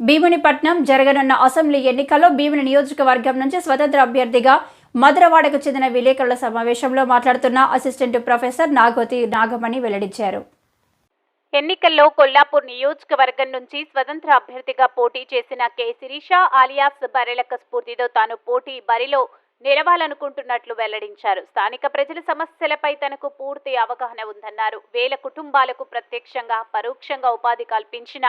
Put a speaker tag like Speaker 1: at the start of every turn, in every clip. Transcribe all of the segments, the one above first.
Speaker 1: భీమునిపట్నం జరగనున్న అసెంబ్లీ ఎన్నికల్లో భీముని నియోజకవర్గం నుంచి స్వతంత్ర అభ్యర్థిగా మధురవాడకు చెందిన విలేకరుల సమావేశంలో మాట్లాడుతున్న అసిస్టెంట్ ప్రొఫెసర్ నాగోతి నాగమణి వెల్లడించారు. ఎన్నికల్లో కొల్లాపూర్ నియోజకవర్గం నుంచి స్వతంత్ర అభ్యర్థిగా పోటీ చేసిన కె శిరీష ఆలియాస్ బరెలక స్ఫూర్తితో తాను బరిలో నిలవాలనుకుంటున్నట్లు వెల్లడించారు. స్థానిక ప్రజల సమస్యలపై తనకు పూర్తి అవగాహన ఉందన్నారు. వేల కుటుంబాలకు ప్రత్యక్షంగా పరోక్షంగా ఉపాధి కల్పించిన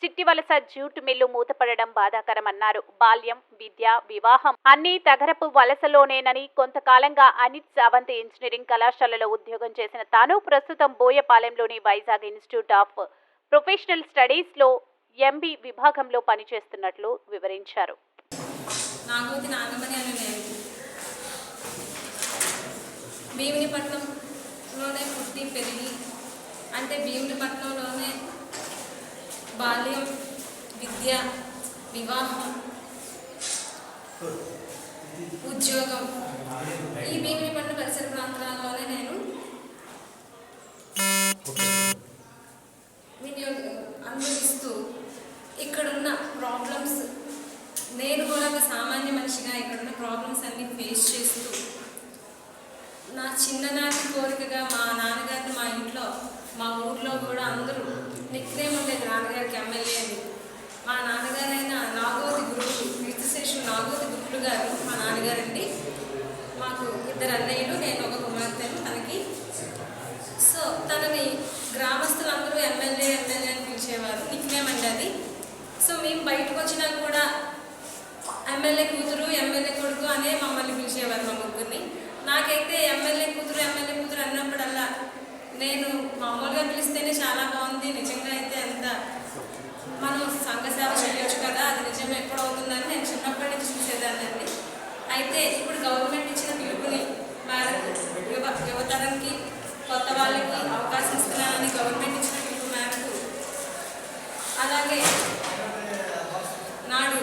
Speaker 1: చిట్టివలస జూట్ మిల్లు మూతపడడం బాధాకరమన్నారు. బాల్యం, విద్య, వివాహం అన్నీ తగరపు వలసలోనేనని, కొంతకాలంగా అనిట్స్ అవంతి ఇంజనీరింగ్ కళాశాలలో ఉద్యోగం చేసిన తాను ప్రస్తుతం బోయపాలెంలోని Vizag institute of professional studies లో ఎంబీ విభాగంలో పనిచేస్తున్నట్లు వివరించారు.
Speaker 2: భీమునిపట్నంలోనే పుట్టి పెరిగి, అంటే భీమునిపట్నంలోనే బాల్యం, విద్య, వివాహం, ఉద్యోగం, ఈ భీమునిపట్నం పరిసర ప్రాంతాల్లోనే నేను అనుభవిస్తూ ఇక్కడున్న ప్రాబ్లమ్స్, నేను కూడా ఒక సామాన్య మనిషిగా ఇక్కడున్న ప్రాబ్లమ్స్ అన్ని ఫేస్ చేస్తూ, నా చిన్ననాటి కోరికగా మా నాన్నగారిని మా ఇంట్లో, మా ఊర్లో కూడా అందరూ నిక్నేమ్ ఉండేది నాన్నగారికి ఎమ్మెల్యే అని. మా నాన్నగారైన నాగోతి గురువులు, కీర్తిశేషులు నాగోతి గురువులు గారు మా నాన్నగారండి. మాకు ఇద్దరు అన్నయ్యలు, నేను ఒక కుమార్తెను తనకి. సో తనని గ్రామస్తులందరూ ఎమ్మెల్యే ఎమ్మెల్యే అని పిలిచేవారు, నిక్నేమ్ అండి అది. సో మేము బయటకు వచ్చినా కూడా ఎమ్మెల్యే కూతురు, ఎమ్మెల్యే కొడుకు అనే మమ్మల్ని పిలిచేవారు, మా ముగ్గురిని. నాకైతే ఎమ్మెల్యే కూతురు అన్నప్పుడల్లా నేను మామూలుగా పిలిస్తేనే చాలా బాగుంది, నిజంగా అయితే అంత మనం సంఘ సేవ చేయొచ్చు కదా, అది నిజం ఎప్పుడు అవుతుందని నేను చిన్నప్పటి నుంచి చూసేదాన్నండి. అయితే ఇప్పుడు గవర్నమెంట్ ఇచ్చిన పిలుపుని మేరకు యువతరానికి, కొత్త వాళ్ళకి అవకాశం ఇస్తున్నానని గవర్నమెంట్ ఇచ్చిన పిలుపు మేరకు, అలాగే నాడు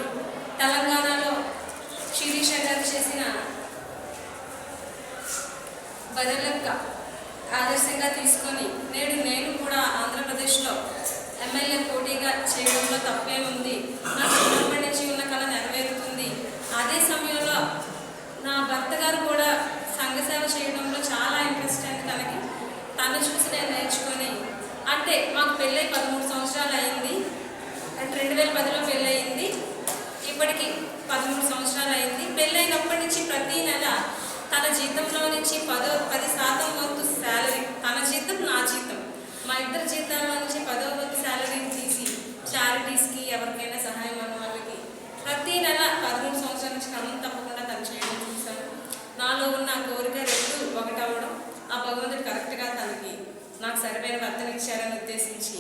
Speaker 2: తెలంగాణలో శిరీష గారు చేసిన బరెలక్క ఆదర్శంగా తీసుకొని నేడు నేను కూడా ఆంధ్రప్రదేశ్లో ఎమ్మెల్యే పోటీగా చేయడంలో తప్పేముంది, నా చిన్నప్పటి నుంచి ఉన్న కళ నెరవేరుతుంది. అదే సమయంలో నా భర్త గారు కూడా సంఘ సేవ చేయడంలో చాలా ఇంట్రెస్ట్ అని తను చూసి నేను నేర్చుకొని, అంటే మాకు పెళ్ళై 13 సంవత్సరాలు అయింది. అంటే 2010లో పెళ్ళయింది, ఇప్పటికి 13 సంవత్సరాలు అయింది. పెళ్ళైనప్పటి నుంచి ప్రతి నెల తన జీతంలో నుంచి 10% వంతు శాలరీ, తన జీతం నా జీతం, మా ఇద్దరు జీతాల్లో నుంచి 10వ వంతు శాలరీని తీసి చారిటీస్కి, ఎవరికైనా సహాయం అన్న వాళ్ళకి ప్రతి నెల 13 సంవత్సరాల నుంచి క్రమం తప్పకుండా తను చేయడం చూశాను. నాలో ఉన్న కోరిక రెండు ఒకటవ్వడం, ఆ భగవంతుడు కరెక్ట్గా నాకు సరిపోయిన భర్తనిచ్చారని ఉద్దేశించి